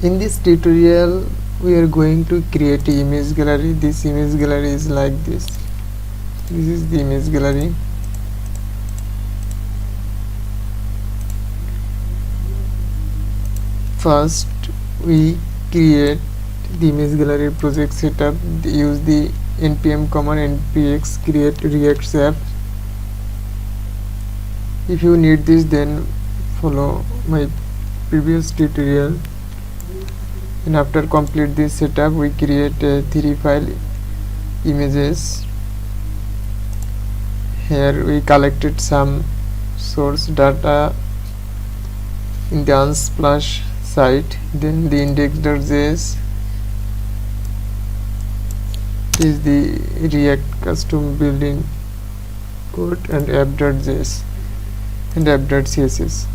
In this tutorial we are going to create an image gallery. This image gallery is like this. This is the image gallery. First we create the image gallery project setup. Use the npm command npx create ReactJs. If you need this, then follow my previous tutorial. And after complete this setup, we create 3 file images. Here we collected some source data in the unsplash site. Then the index.js is the React custom building code, and app.js and app.css.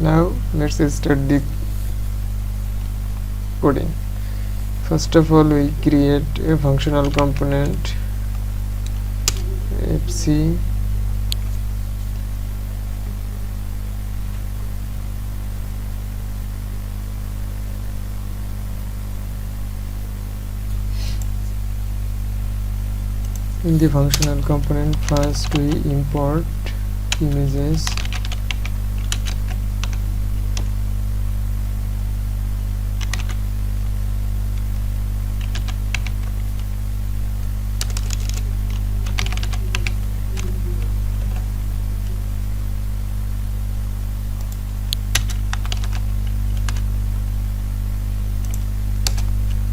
Now let's start the coding. First of all, we create a functional component fc in the functional component. First we import images.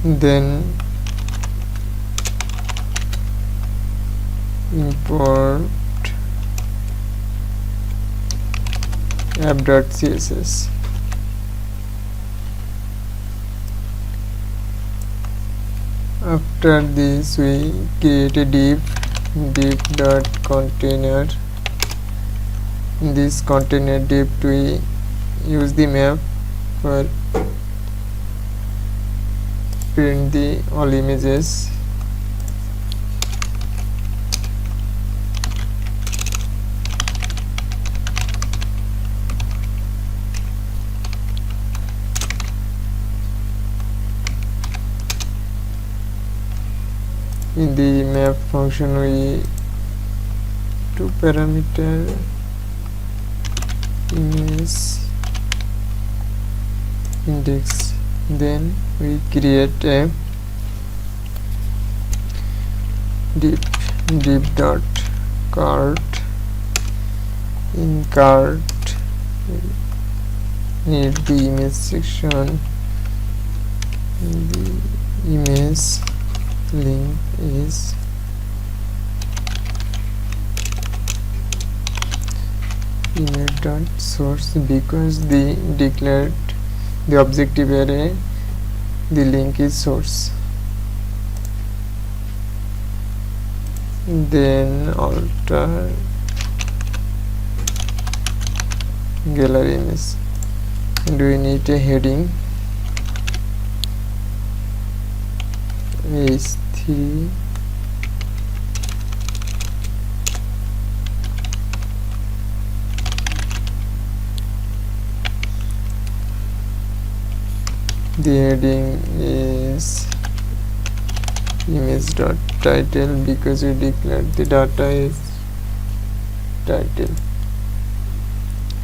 Then import app.css. After this we create a div.container. In this container div we use the map for print the all images. In the map function we two parameter image index. Then we create a div.cart. In cart need the image section. The image link is image.source because the declared the objective array, the link is source. Then alter gallery image, and we need a heading h3 the heading is image.title because we declared the data is title.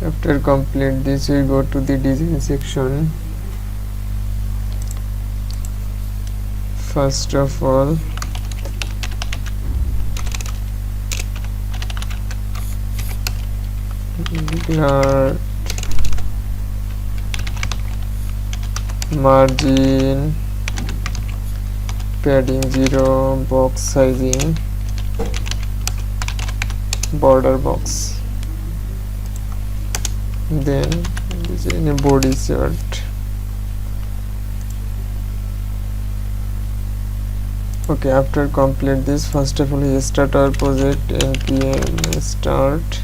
After complete this, we go to the design section. First of all, margin, padding 0, box sizing, border box. Then this is a body chart. Okay, after complete this, first of all we start our project. npm start.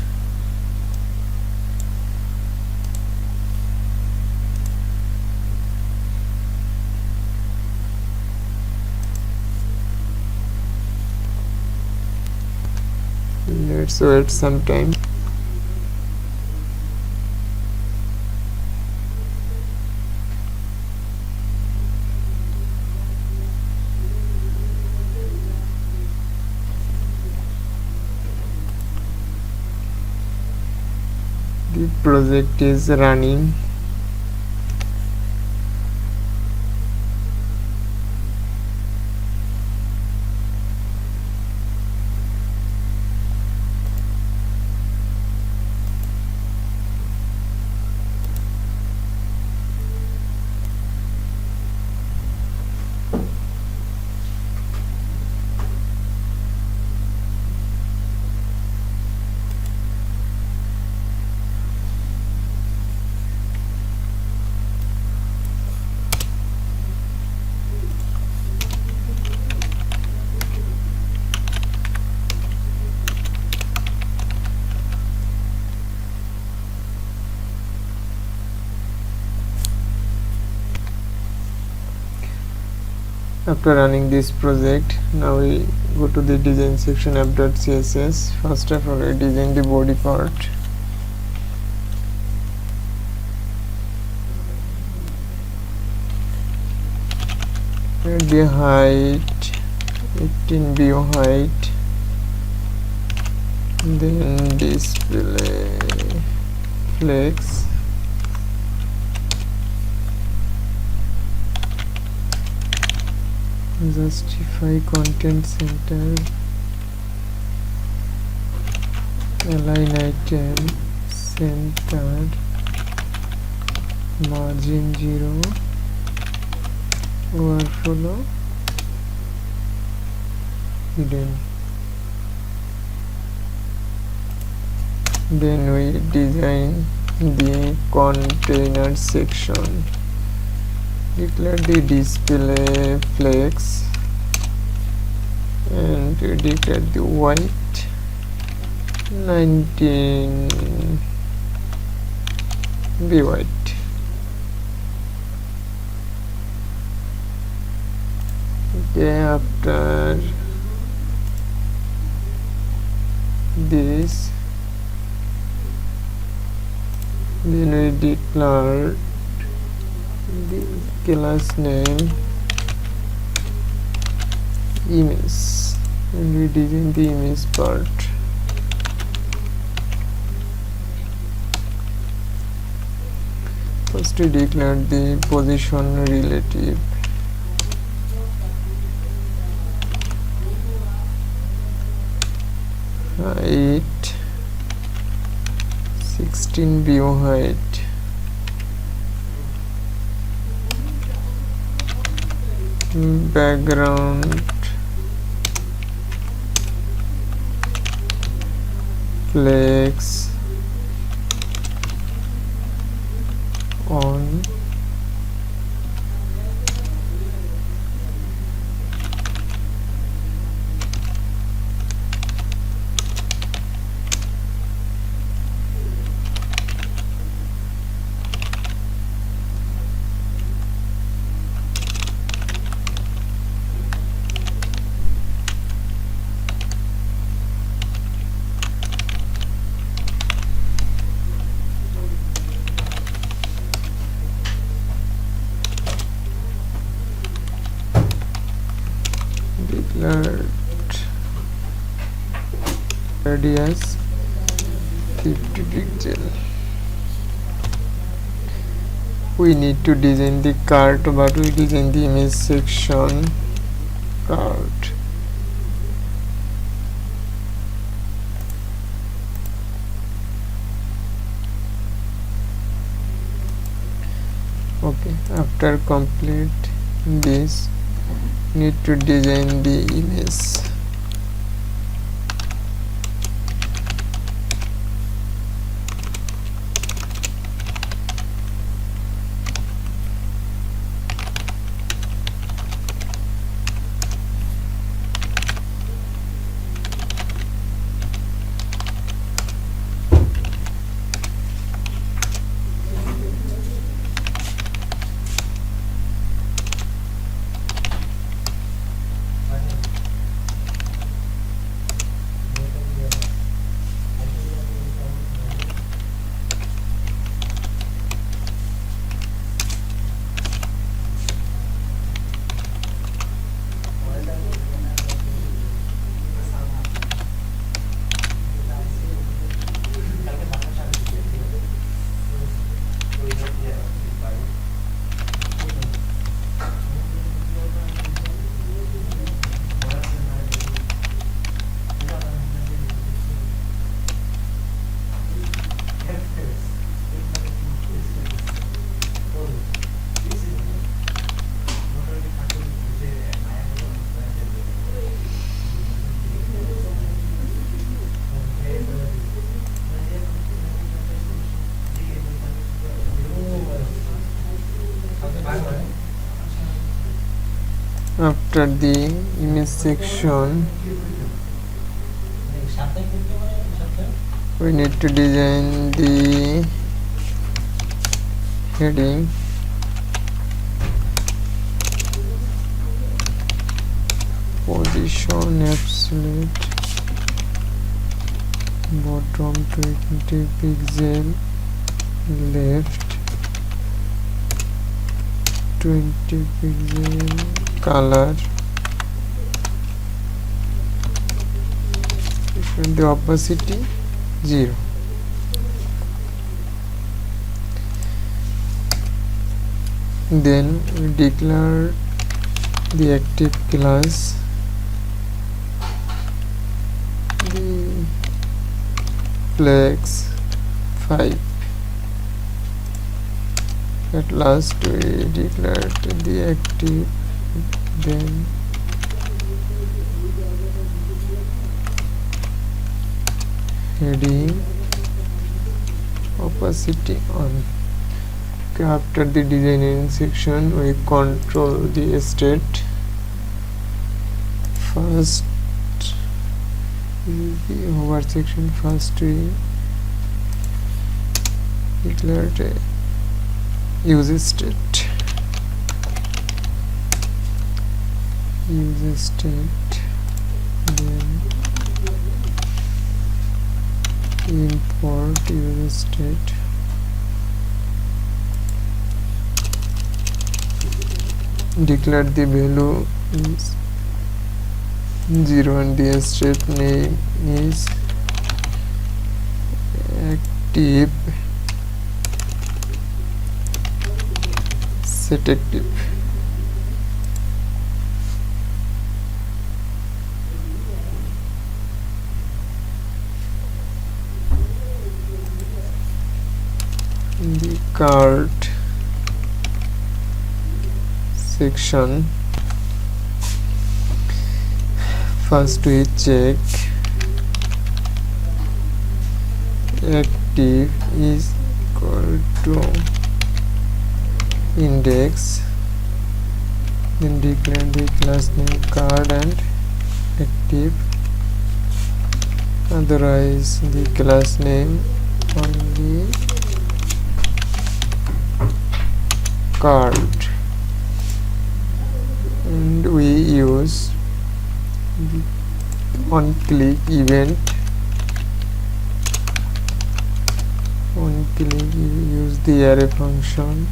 Let's wait some time. project is running. After running this project, now we go to the design section app.css. First of all, I design the body part. Add the height, 18 bio height, then display flex, justify content center, align item center, margin 0, overflow hidden. Then we design the container section. Declare the display flex and declare the white 19 be white. Okay, after this, then we declare the class name image and we design the image part. First we declare the position relative. Height 16 bio height. Background flex on. Declared radius 50 pixel. We need to design the cart, but we design the image section cart. Okay, after complete this, need to design the image. After the image section, we need to design the heading, position absolute, bottom 20 pixel, left 20 pixel, color, the opacity 0. Then we declare the active class, the flex 5. At last we declare the active, then heading opacity on. Okay, after the designing section, we control the state. First is the hover section. First we declare useState, then import useState, declare the value is 0 and the state name is active, set active. In the card section, first we check active is equal to index, then declare the class name card and active, otherwise the class name only card, and we use the on click event, on click use the array function,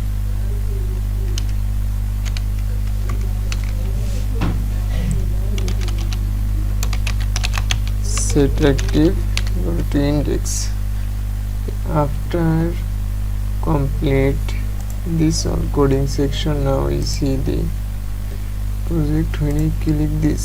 set active, go to index. After complete this all coding section, now we see the project. When you click this